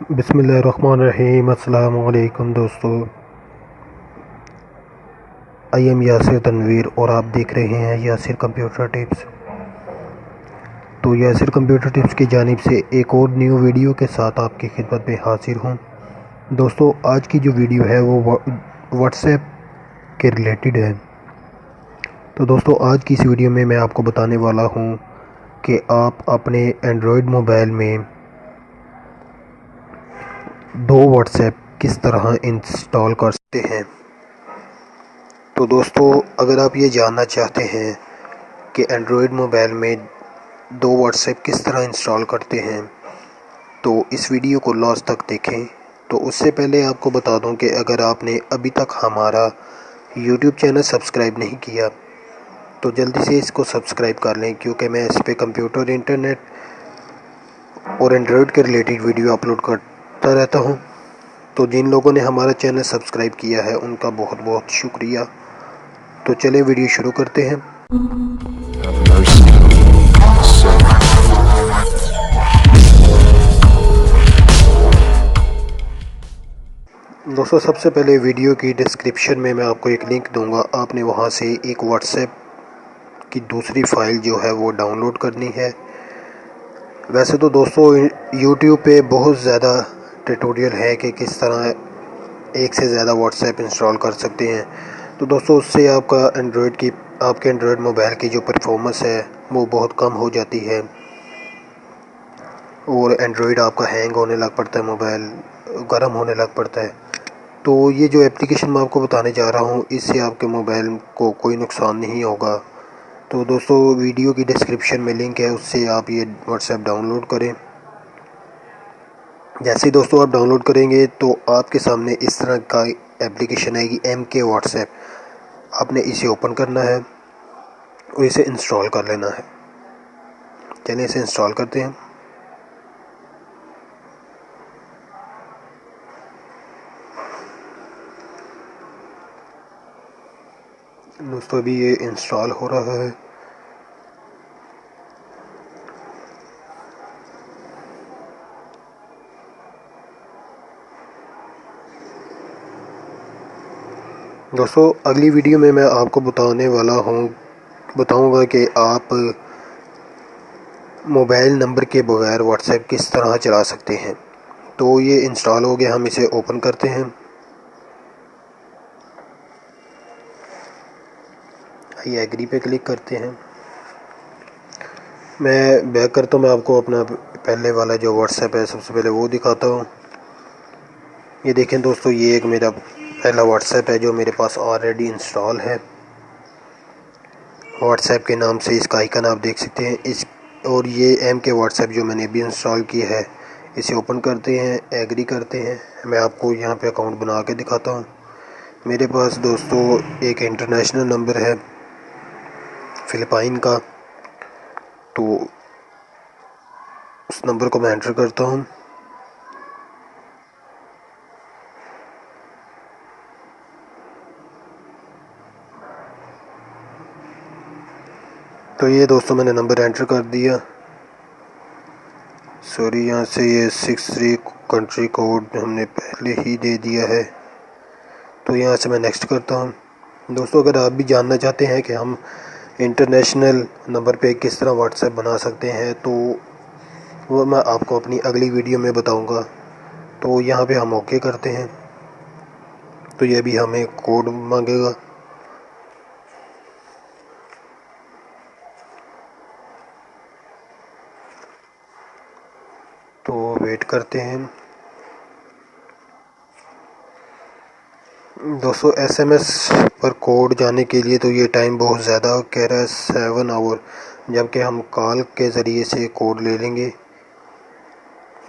बिस्मिल्लाहिर्रहमानिर्रहीम। अस्सलाम वालेकुम दोस्तों, आई एम यासिर तनवीर और आप देख रहे हैं यासिर कंप्यूटर टिप्स। तो यासिर कंप्यूटर टिप्स की जानिब से एक और न्यू वीडियो के साथ आपकी खिदमत में हाजिर हूँ। दोस्तों, आज की जो वीडियो है वो व्हाट्सएप के रिलेटेड है। तो दोस्तों, आज की इस वीडियो में मैं आपको बताने वाला हूँ कि आप अपने एंड्रॉयड मोबाइल में दो व्हाट्सएप किस तरह इंस्टॉल कर सकते हैं। तो दोस्तों, अगर आप ये जानना चाहते हैं कि एंड्रॉयड मोबाइल में दो व्हाट्सएप किस तरह इंस्टॉल करते हैं, तो इस वीडियो को लास्ट तक देखें। तो उससे पहले आपको बता दूं कि अगर आपने अभी तक हमारा यूट्यूब चैनल सब्सक्राइब नहीं किया तो जल्दी से इसको सब्सक्राइब कर लें, क्योंकि मैं इस पर कंप्यूटर, इंटरनेट और एंड्रॉयड के रिलेटेड वीडियो अपलोड करता रहता हूं। तो जिन लोगों ने हमारा चैनल सब्सक्राइब किया है उनका बहुत बहुत शुक्रिया। तो चलिए वीडियो शुरू करते हैं। दोस्तों, सबसे पहले वीडियो की डिस्क्रिप्शन में मैं आपको एक लिंक दूंगा। आपने वहां से एक व्हाट्सएप की दूसरी फ़ाइल जो है वो डाउनलोड करनी है। वैसे तो दोस्तों, यूट्यूब पे बहुत ज़्यादा ट्यूटोरियल है कि किस तरह एक से ज़्यादा व्हाट्सएप इंस्टॉल कर सकते हैं। तो दोस्तों, उससे आपके एंड्रॉयड मोबाइल की जो परफॉर्मेंस है वो बहुत कम हो जाती है और एंड्रॉयड आपका हैंग होने लग पड़ता है, मोबाइल गर्म होने लग पड़ता है। तो ये जो एप्लीकेशन मैं आपको बताने जा रहा हूँ, इससे आपके मोबाइल को कोई नुकसान नहीं होगा। तो दोस्तों, वीडियो की डिस्क्रिप्शन में लिंक है, उससे आप ये व्हाट्सएप डाउनलोड करें। जैसे ही दोस्तों आप डाउनलोड करेंगे तो आपके सामने इस तरह का एप्लीकेशन आएगी, MK व्हाट्सएप। आपने इसे ओपन करना है और इसे इंस्टॉल कर लेना है। चलिए इसे इंस्टॉल करते हैं। दोस्तों, अभी ये इंस्टॉल हो रहा है। दोस्तों, अगली वीडियो में मैं आपको बताऊंगा कि आप मोबाइल नंबर के बगैर व्हाट्सएप किस तरह चला सकते हैं। तो ये इंस्टॉल हो गया, हम इसे ओपन करते हैं। ये एग्री पे क्लिक करते हैं। मैं बैक करता हूँ, मैं आपको अपना पहले वाला जो व्हाट्सएप है सबसे पहले वो दिखाता हूँ। ये देखें दोस्तों, ये एक मेरा पहला व्हाट्सएप है जो मेरे पास ऑलरेडी इंस्टॉल है। व्हाट्सएप के नाम से इसका आइकन आप देख सकते हैं। और ये MK व्हाट्सएप जो मैंने अभी इंस्टॉल किया है, इसे ओपन करते हैं, एग्री करते हैं। मैं आपको यहाँ पे अकाउंट बना के दिखाता हूँ। मेरे पास दोस्तों एक इंटरनेशनल नंबर है फ़िलिपाइन का, तो उस नंबर को मैं एंटर करता हूँ। तो ये दोस्तों मैंने नंबर एंटर कर दिया। सॉरी, यहाँ से ये 63 कंट्री कोड हमने पहले ही दे दिया है, तो यहाँ से मैं नेक्स्ट करता हूँ। दोस्तों, अगर आप भी जानना चाहते हैं कि हम इंटरनेशनल नंबर पे किस तरह व्हाट्सएप बना सकते हैं, तो वो मैं आपको अपनी अगली वीडियो में बताऊंगा। तो यहाँ पे हम ओके करते हैं। तो ये भी हमें कोड मांगेगा, तो वेट करते हैं। दोस्तों, SMS पर कोड जाने के लिए तो ये टाइम बहुत ज़्यादा कह रहा है, 7 आवर, जबकि हम कॉल के ज़रिए से कोड ले लेंगे।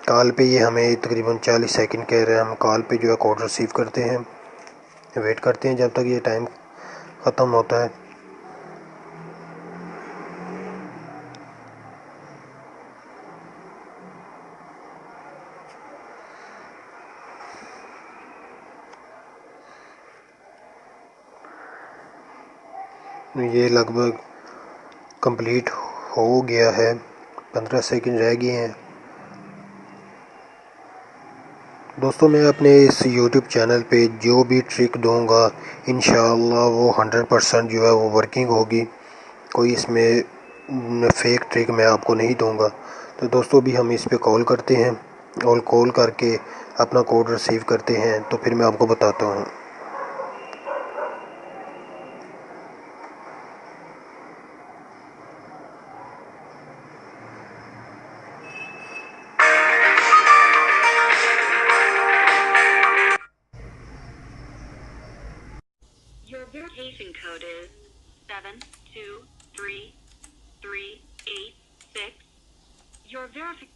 कॉल पे ये हमें तकरीबन 40 सेकंड कह रहे हैं। हम कॉल पे जो है कोड रिसीव करते हैं, वेट करते हैं जब तक ये टाइम ख़त्म होता है। ये लगभग कंप्लीट हो गया है, 15 सेकंड रह गए हैं। दोस्तों मैं अपने इस YouTube चैनल पे जो भी ट्रिक दूंगा इंशाअल्लाह वो 100% जो है वो वर्किंग होगी। कोई इसमें फेक ट्रिक मैं आपको नहीं दूंगा। तो दोस्तों अभी हम इस पे कॉल करते हैं और कॉल करके अपना कोड रिसीव करते हैं, तो फिर मैं आपको बताता हूँ। Your verification code is 7233886. Your verification.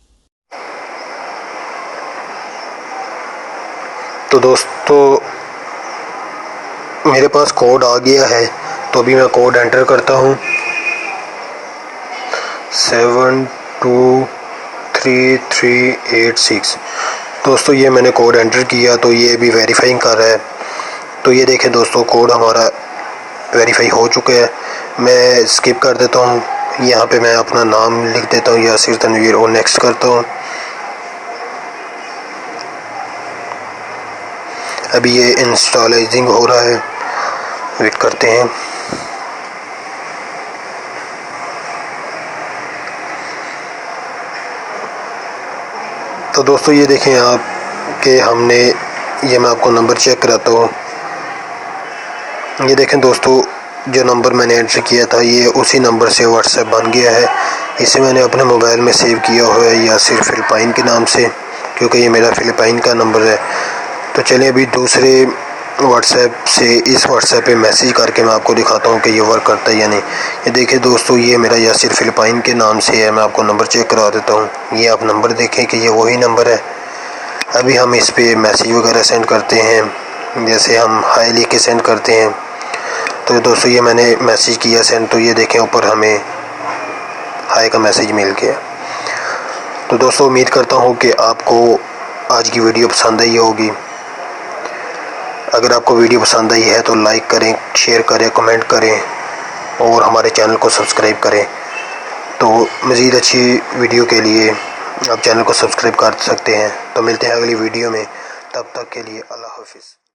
तो दोस्तों मेरे पास कोड आ गया है, तो अभी मैं कोड एंटर करता हूँ 723386। दोस्तों ये मैंने कोड एंटर किया तो ये अभी वेरीफाइंग कर रहा है। तो ये देखें दोस्तों कोड हमारा वेरीफाई हो चुका है। मैं स्किप कर देता हूँ, यहाँ पे मैं अपना नाम लिख देता हूँ यासिर तनवीर और नेक्स्ट करता हूँ। अभी ये इंस्टॉलाइजिंग हो रहा है, वेट करते हैं। तो दोस्तों ये देखें आप कि हमने ये मैं आपको नंबर चेक कराता हूँ। ये देखें दोस्तों जो नंबर मैंने एंटर किया था ये उसी नंबर से व्हाट्सएप बन गया है। इसे मैंने अपने मोबाइल में सेव किया हुआ है यासिर फ़िलिपाइन के नाम से, क्योंकि ये मेरा फ़िलिपाइन का नंबर है। तो चलिए अभी दूसरे व्हाट्सएप से इस व्हाट्सएप पे मैसेज करके मैं आपको दिखाता हूँ कि ये वर्क करता है या नहीं। ये देखिए दोस्तों ये मेरा यासिर फ़िलिपाइन के नाम से है। मैं आपको नंबर चेक करा देता हूँ। ये आप नंबर देखें कि ये वही नंबर है। अभी हम इस पर मैसेज वगैरह सेंड करते हैं, जैसे हम हाय लिख के सेंड करते हैं। तो दोस्तों ये मैंने मैसेज किया सेंड, तो ये देखें ऊपर हमें हाय का मैसेज मिल गया। तो दोस्तों उम्मीद करता हूँ कि आपको आज की वीडियो पसंद आई होगी। अगर आपको वीडियो पसंद आई है तो लाइक करें, शेयर करें, कमेंट करें और हमारे चैनल को सब्सक्राइब करें। तो मज़ीद अच्छी वीडियो के लिए आप चैनल को सब्सक्राइब कर सकते हैं। तो मिलते हैं अगली वीडियो में, तब तक के लिए अल्लाह हाफ़िज़।